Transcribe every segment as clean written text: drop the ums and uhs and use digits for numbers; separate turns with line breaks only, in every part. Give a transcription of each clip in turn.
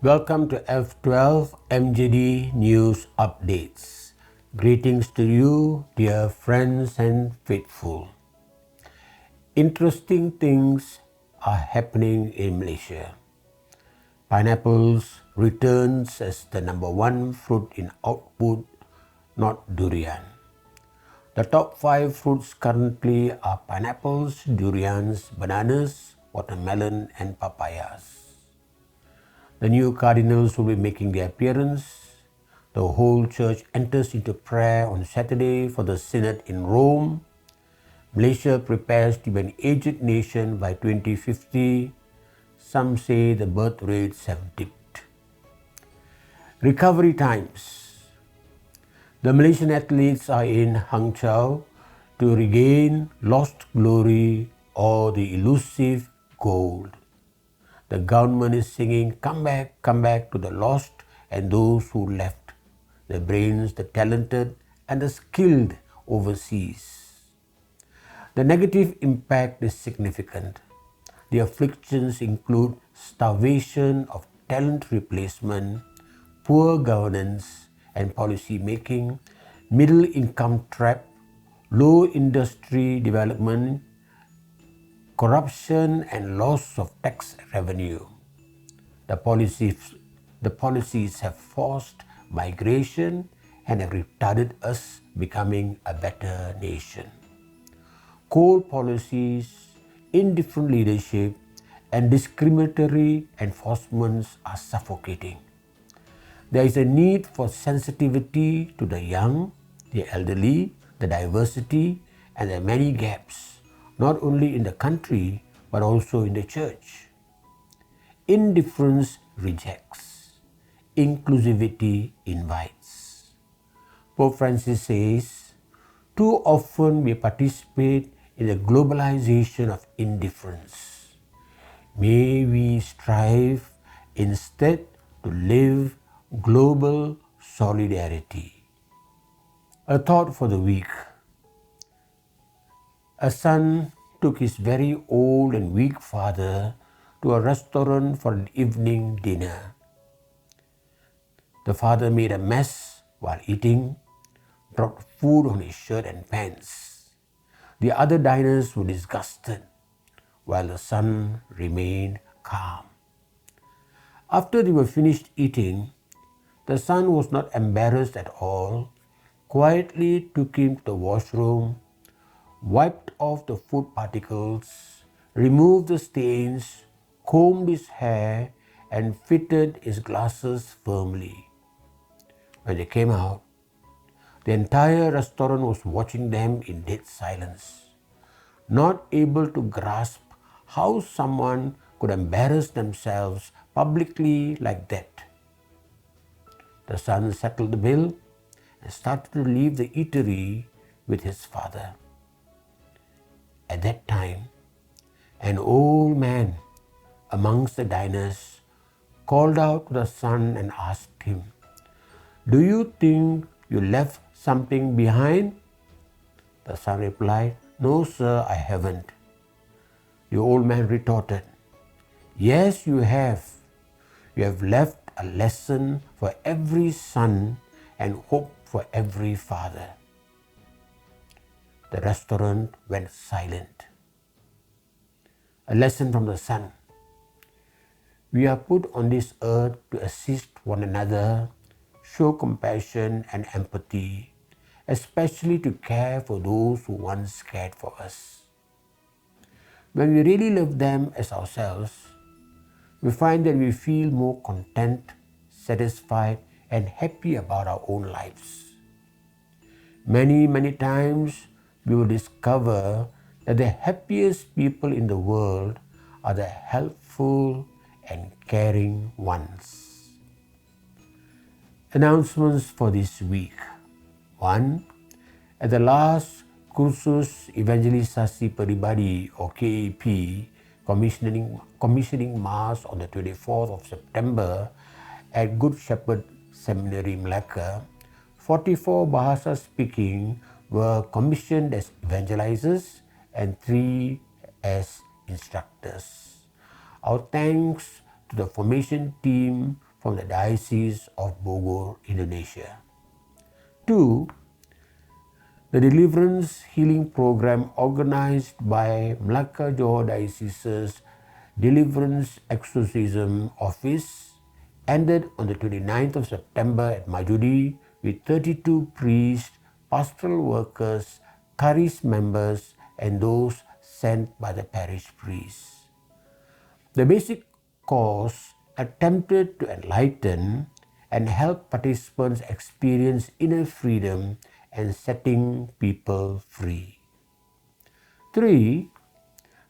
Welcome to F12 MJD News Updates. Greetings to you, dear friends and faithful. Interesting things are happening in Malaysia. Pineapples returns as the number one fruit in output, not durian. The top 5 fruits currently are pineapples, durians, bananas, watermelon and papayas. The new cardinals will be making their appearance. The whole church enters into prayer on Saturday for the synod in Rome. Malaysia prepares to be an aged nation by 2050. Some say the birth rates have dipped. Recovery times. The Malaysian athletes are in Hangzhou to regain lost glory or the elusive gold. The government is singing, come back to the lost and those who left, the brains, the talented and the skilled overseas. The negative impact is significant. The afflictions include starvation of talent replacement, poor governance and policy making, middle income trap, low industry development, corruption and loss of tax revenue. The policies have forced migration and have retarded us becoming a better nation. Cold policies, indifferent leadership, and discriminatory enforcements are suffocating. There is a need for sensitivity to the young, the elderly, the diversity, and the many gaps, not only in the country, but also in the church. Indifference rejects. Inclusivity invites. Pope Francis says, too often we participate in the globalization of indifference. May we strive instead to live global solidarity. A thought for the week. A son took his very old and weak father to a restaurant for an evening dinner. The father made a mess while eating, dropped food on his shirt and pants. The other diners were disgusted, while the son remained calm. After they were finished eating, the son was not embarrassed at all, quietly took him to the washroom, wiped off the food particles, removed the stains, combed his hair, and fitted his glasses firmly. When they came out, the entire restaurant was watching them in dead silence, not able to grasp how someone could embarrass themselves publicly like that. The son settled the bill and started to leave the eatery with his father. At that time, an old man amongst the diners called out to the son and asked him, "Do you think you left something behind?" The son replied, "No, sir, I haven't." The old man retorted, "Yes, you have. You have left a lesson for every son and hope for every father." The restaurant went silent. A lesson from the son. We are put on this earth to assist one another, show compassion and empathy, especially to care for those who once cared for us. When we really love them as ourselves, we find that we feel more content, satisfied, and happy about our own lives. Many times, we will discover that the happiest people in the world are the helpful and caring ones. Announcements for this week. 1. At the last Kursus Evangelisasi Peribadi or KEP commissioning Mass on the 24th of September at Good Shepherd Seminary, Malacca, 44 Bahasa speaking were commissioned as evangelizers and 3 as instructors. Our thanks to the formation team from the Diocese of Bogor, Indonesia. 2. The Deliverance Healing Program organized by Malacca Johorediocese Deliverance Exorcism Office ended on the 29th of September at Majudi with 32 priests, pastoral workers, charis members, and those sent by the parish priests. The basic course attempted to enlighten and help participants experience inner freedom and setting people free. 3.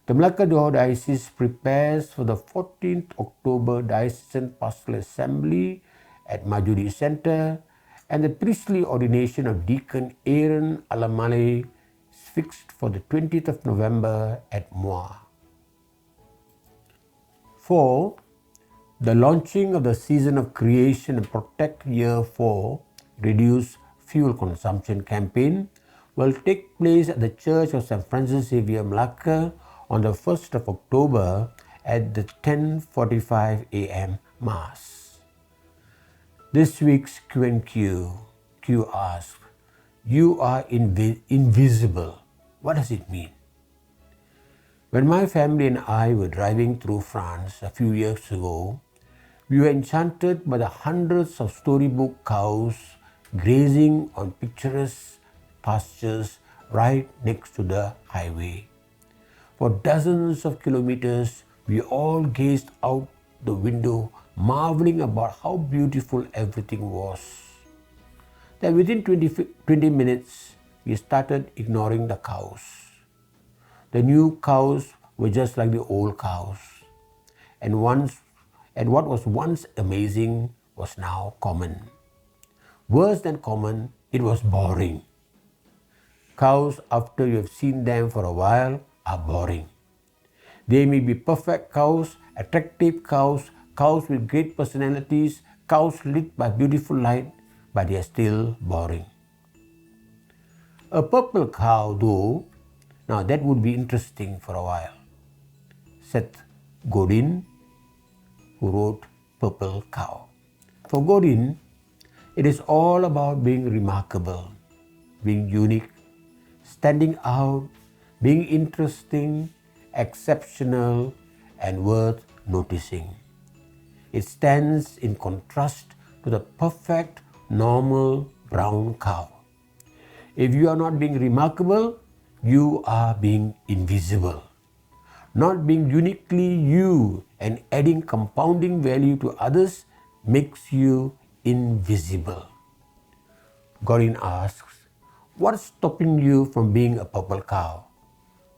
The Malacca Johor Diocese prepares for the 14th October Diocesan Pastoral Assembly at Majudi Center, and the priestly ordination of Deacon Aaron Alamale is fixed for the 20th of November at Muar. 4. The launching of the Season of Creation and Protect Year 4 Reduce Fuel Consumption campaign will take place at the Church of St. Francis Xavier Malacca on the 1st of October at the 10:45 a.m. Mass. This week's Q&Q asks, "You are invisible. What does it mean?" When my family and I were driving through France a few years ago, we were enchanted by the hundreds of storybook cows grazing on picturesque pastures right next to the highway. For dozens of kilometers, we all gazed out the window, marveling about how beautiful everything was. Then within 20 minutes, we started ignoring the cows. The new cows were just like the old cows. And what was once amazing was now common. Worse than common, it was boring. Cows, after you have seen them for a while, are boring. They may be perfect cows, attractive cows, cows with great personalities, cows lit by beautiful light, but they are still boring. A purple cow, though, now that would be interesting for a while. Seth Godin, who wrote Purple Cow. For Godin, it is all about being remarkable, being unique, standing out, being interesting, exceptional, and worth noticing. It stands in contrast to the perfect, normal brown cow. If you are not being remarkable, you are being invisible. Not being uniquely you and adding compounding value to others makes you invisible. Godin asks, what's stopping you from being a purple cow?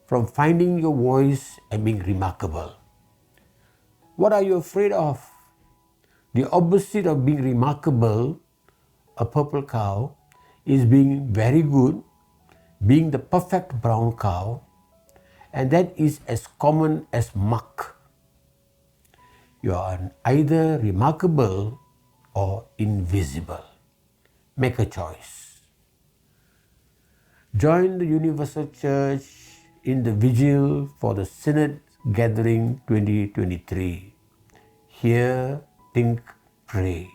From finding your voice and being remarkable? What are you afraid of? The opposite of being remarkable, a purple cow, is being very good, being the perfect brown cow, and that is as common as muck. You are either remarkable or invisible. Make a choice. Join the Universal Church in the vigil for the Synod Gathering 2023. Hear, think, pray.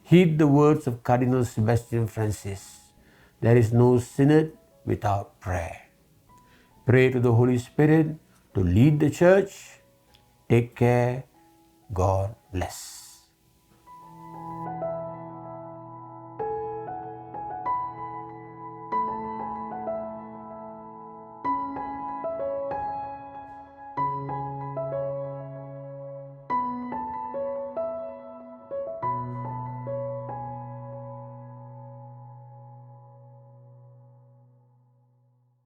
Heed the words of Cardinal Sebastian Francis. There is no synod without prayer. Pray to the Holy Spirit to lead the Church. Take care. God bless.